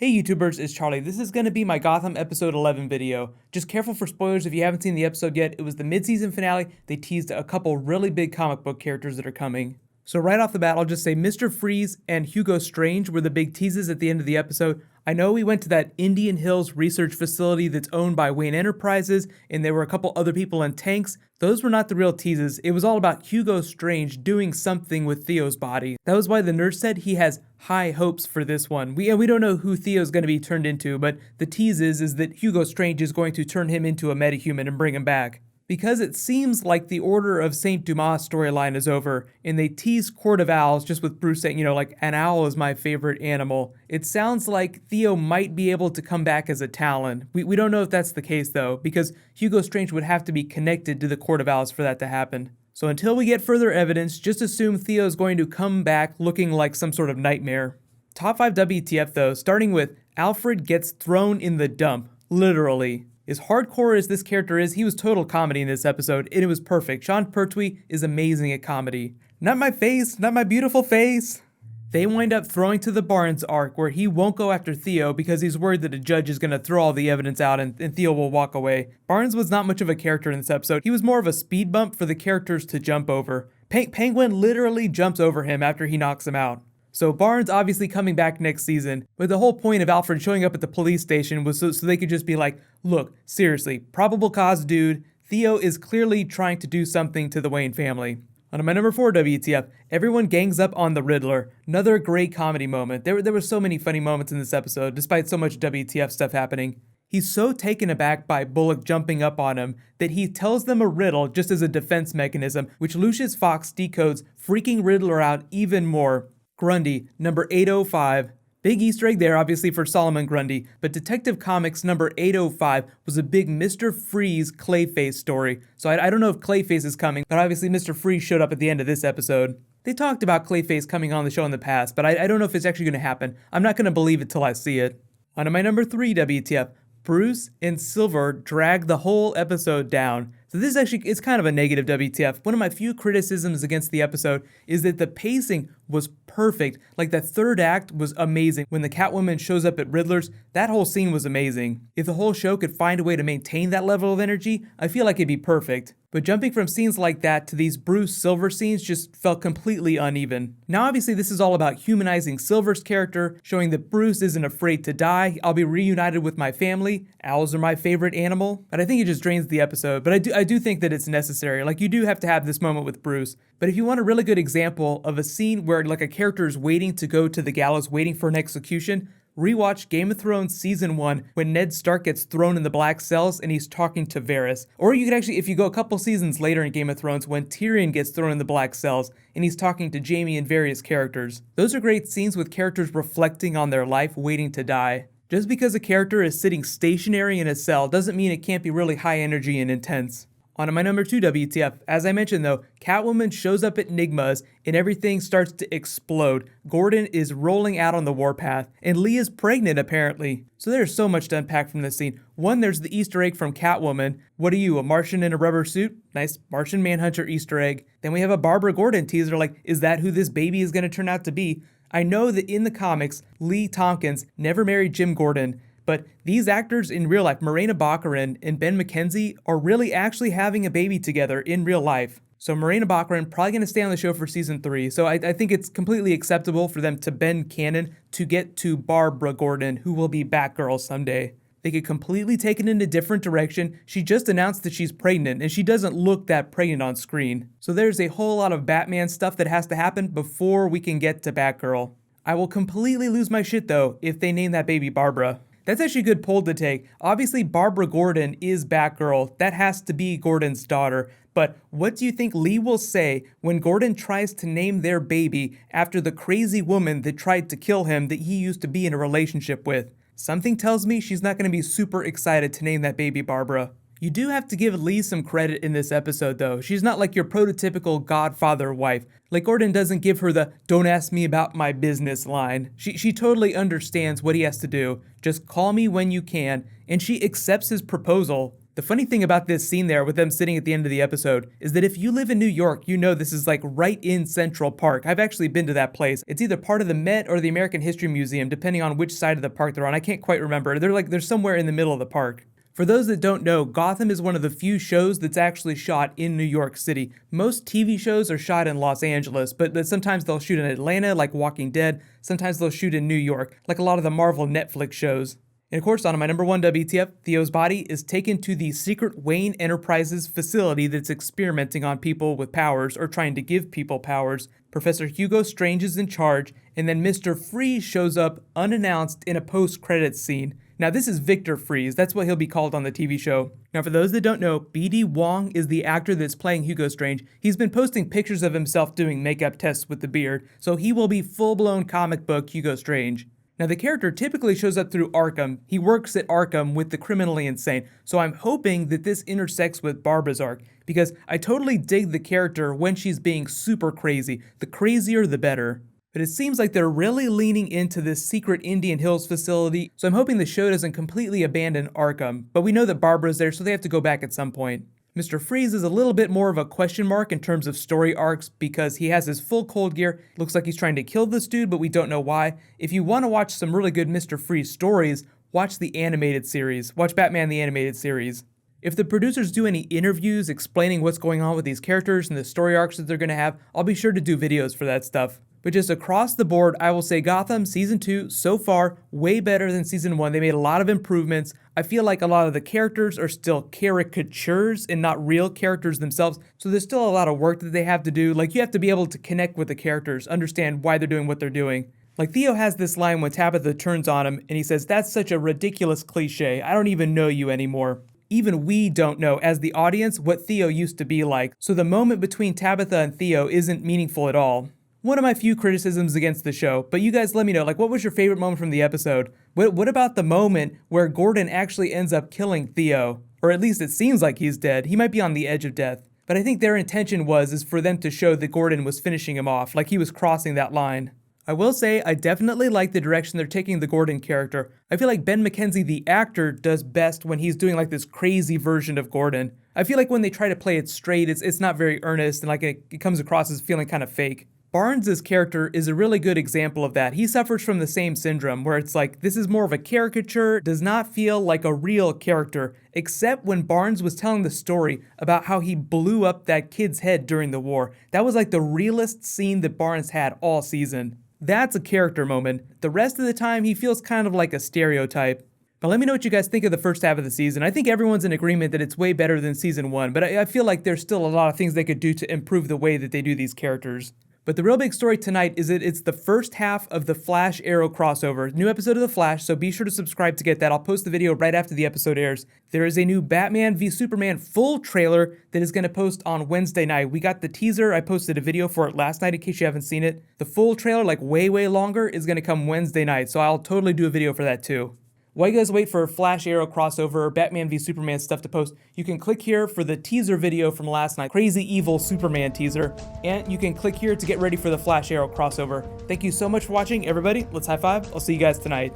Hey YouTubers, it's Charlie. This is going to be my Gotham episode 11 video. Just careful for spoilers if you haven't seen the episode yet. It was the mid-season finale. They teased a couple really big comic book characters that are coming. So right off the bat, I'll just say Mr. Freeze and Hugo Strange were the big teases at the end of the episode. I know we went to that Indian Hills research facility that's owned by Wayne Enterprises, and there were a couple other people in tanks. Those were not the real teases. It was all about Hugo Strange doing something with Theo's body. That was why the nurse said he has high hopes for this one. We don't know who Theo's going to be turned into, but the tease is that Hugo Strange is going to turn him into a metahuman and bring him back. Because it seems like the Order of St. Dumas storyline is over, and they tease Court of Owls just with Bruce saying, like, an owl is my favorite animal. It sounds like Theo might be able to come back as a Talon. We don't know if that's the case, though, because Hugo Strange would have to be connected to the Court of Owls for that to happen. So until we get further evidence, just assume Theo's going to come back looking like some sort of nightmare. Top 5 WTF, though, starting with Alfred gets thrown in the dump. Literally. As hardcore as this character is, he was total comedy in this episode, and it was perfect. Sean Pertwee is amazing at comedy. Not my face, not my beautiful face. They wind up throwing to the Barnes arc, where he won't go after Theo because he's worried that a judge is going to throw all the evidence out and Theo will walk away. Barnes was not much of a character in this episode. He was more of a speed bump for the characters to jump over. Penguin literally jumps over him after he knocks him out. So Barnes obviously coming back next season, but the whole point of Alfred showing up at the police station was so they could just be like, look, seriously, probable cause dude, Theo is clearly trying to do something to the Wayne family. On my number 4 WTF, everyone gangs up on the Riddler. Another great comedy moment. There were so many funny moments in this episode, despite so much WTF stuff happening. He's so taken aback by Bullock jumping up on him that he tells them a riddle just as a defense mechanism, which Lucius Fox decodes, freaking Riddler out even more. Grundy, number 805. Big Easter egg there, obviously, for Solomon Grundy, but Detective Comics number 805 was a big Mr. Freeze Clayface story. So I don't know if Clayface is coming, but obviously Mr. Freeze showed up at the end of this episode. They talked about Clayface coming on the show in the past, but I don't know if it's actually going to happen. I'm not going to believe it till I see it. On to my number 3 WTF. Bruce and Silver drag the whole episode down. So this is actually, it's kind of a negative WTF. One of my few criticisms against the episode is that the pacing was perfect. Like, the third act was amazing. When the Catwoman shows up at Riddler's, that whole scene was amazing. If the whole show could find a way to maintain that level of energy, I feel like it'd be perfect. But jumping from scenes like that to these Bruce Silver scenes just felt completely uneven. Now obviously this is all about humanizing Silver's character, showing that Bruce isn't afraid to die, I'll be reunited with my family, owls are my favorite animal, but I think it just drains the episode. But I do think that it's necessary. Like, you do have to have this moment with Bruce. But if you want a really good example of a scene where like a character is waiting to go to the gallows, waiting for an execution, rewatch Game of Thrones Season 1 when Ned Stark gets thrown in the black cells and he's talking to Varys. Or you could actually, if you go a couple seasons later in Game of Thrones when Tyrion gets thrown in the black cells and he's talking to Jaime and various characters. Those are great scenes with characters reflecting on their life waiting to die. Just because a character is sitting stationary in a cell doesn't mean it can't be really high energy and intense. On to my number 2 WTF. As I mentioned though, Catwoman shows up at Enigma's and everything starts to explode. Gordon is rolling out on the warpath, and Lee is pregnant apparently. So there's so much to unpack from this scene. One, there's the Easter egg from Catwoman. What are you, a Martian in a rubber suit? Nice Martian Manhunter Easter egg. Then we have a Barbara Gordon teaser, like, is that who this baby is gonna turn out to be? I know that in the comics, Lee Tompkins never married Jim Gordon, but these actors in real life, Morena Baccarin and Ben McKenzie, are really actually having a baby together in real life. So Morena Baccarin probably going to stay on the show for season 3. So I think it's completely acceptable for them to bend canon to get to Barbara Gordon, who will be Batgirl someday. They could completely take it in a different direction. She just announced that she's pregnant, and she doesn't look that pregnant on screen. So there's a whole lot of Batman stuff that has to happen before we can get to Batgirl. I will completely lose my shit though if they name that baby Barbara. That's actually a good poll to take. Obviously, Barbara Gordon is Batgirl. That has to be Gordon's daughter. But what do you think Lee will say when Gordon tries to name their baby after the crazy woman that tried to kill him that he used to be in a relationship with? Something tells me she's not going to be super excited to name that baby Barbara. You do have to give Lee some credit in this episode though. She's not like your prototypical Godfather wife. Like, Gordon doesn't give her the "don't ask me about my business" line. She totally understands what he has to do. Just call me when you can, and she accepts his proposal. The funny thing about this scene there with them sitting at the end of the episode is that if you live in New York, you know this is like right in Central Park. I've actually been to that place. It's either part of the Met or the American History Museum, depending on which side of the park they're on. I can't quite remember. They're somewhere in the middle of the park. For those that don't know, Gotham is one of the few shows that's actually shot in New York City. Most TV shows are shot in Los Angeles, but sometimes they'll shoot in Atlanta, like Walking Dead. Sometimes they'll shoot in New York, like a lot of the Marvel Netflix shows. And of course, on my number one WTF, Theo's body is taken to the secret Wayne Enterprises facility that's experimenting on people with powers or trying to give people powers. Professor Hugo Strange is in charge, and then Mr. Freeze shows up unannounced in a post-credits scene. Now this is Victor Freeze, that's what he'll be called on the TV show. Now for those that don't know, B.D. Wong is the actor that's playing Hugo Strange. He's been posting pictures of himself doing makeup tests with the beard, so he will be full-blown comic book Hugo Strange. Now the character typically shows up through Arkham. He works at Arkham with the criminally insane, so I'm hoping that this intersects with Barbara's arc, because I totally dig the character when she's being super crazy. The crazier the better. But it seems like they're really leaning into this secret Indian Hills facility, so I'm hoping the show doesn't completely abandon Arkham, but we know that Barbara's there, so they have to go back at some point. Mr. Freeze is a little bit more of a question mark in terms of story arcs because he has his full cold gear. Looks like he's trying to kill this dude, but we don't know why. If you want to watch some really good Mr. Freeze stories, watch the animated series. Watch Batman the Animated Series. If the producers do any interviews explaining what's going on with these characters and the story arcs that they're going to have, I'll be sure to do videos for that stuff. But just across the board, I will say Gotham Season 2, so far, way better than Season 1. They made a lot of improvements. I feel like a lot of the characters are still caricatures and not real characters themselves, so there's still a lot of work that they have to do. Like, you have to be able to connect with the characters, understand why they're doing what they're doing. Like, Theo has this line when Tabitha turns on him, and he says, "That's such a ridiculous cliche. I don't even know you anymore." Even we don't know, as the audience, what Theo used to be like, so the moment between Tabitha and Theo isn't meaningful at all. One of my few criticisms against the show, but you guys let me know, like, what was your favorite moment from the episode? What about the moment where Gordon actually ends up killing Theo? Or at least it seems like he's dead. He might be on the edge of death. But I think their intention is for them to show that Gordon was finishing him off, like he was crossing that line. I will say, I definitely like the direction they're taking the Gordon character. I feel like Ben McKenzie, the actor, does best when he's doing like this crazy version of Gordon. I feel like when they try to play it straight, it's not very earnest, and like it comes across as feeling kind of fake. Barnes' character is a really good example of that. He suffers from the same syndrome, where it's like, this is more of a caricature, does not feel like a real character, except when Barnes was telling the story about how he blew up that kid's head during the war. That was like the realest scene that Barnes had all season. That's a character moment. The rest of the time, he feels kind of like a stereotype. But let me know what you guys think of the first half of the season. I think everyone's in agreement that it's way better than Season 1, but I feel like there's still a lot of things they could do to improve the way that they do these characters. But the real big story tonight is that it's the first half of the Flash Arrow crossover. New episode of The Flash, so be sure to subscribe to get that. I'll post the video right after the episode airs. There is a new Batman v Superman full trailer that is going to post on Wednesday night. We got the teaser. I posted a video for it last night in case you haven't seen it. The full trailer, like way longer, is going to come Wednesday night, so I'll totally do a video for that too. While you guys wait for Flash Arrow crossover or Batman v Superman stuff to post, you can click here for the teaser video from last night, Crazy Evil Superman teaser, and you can click here to get ready for the Flash Arrow crossover. Thank you so much for watching, everybody. Let's high five. I'll see you guys tonight.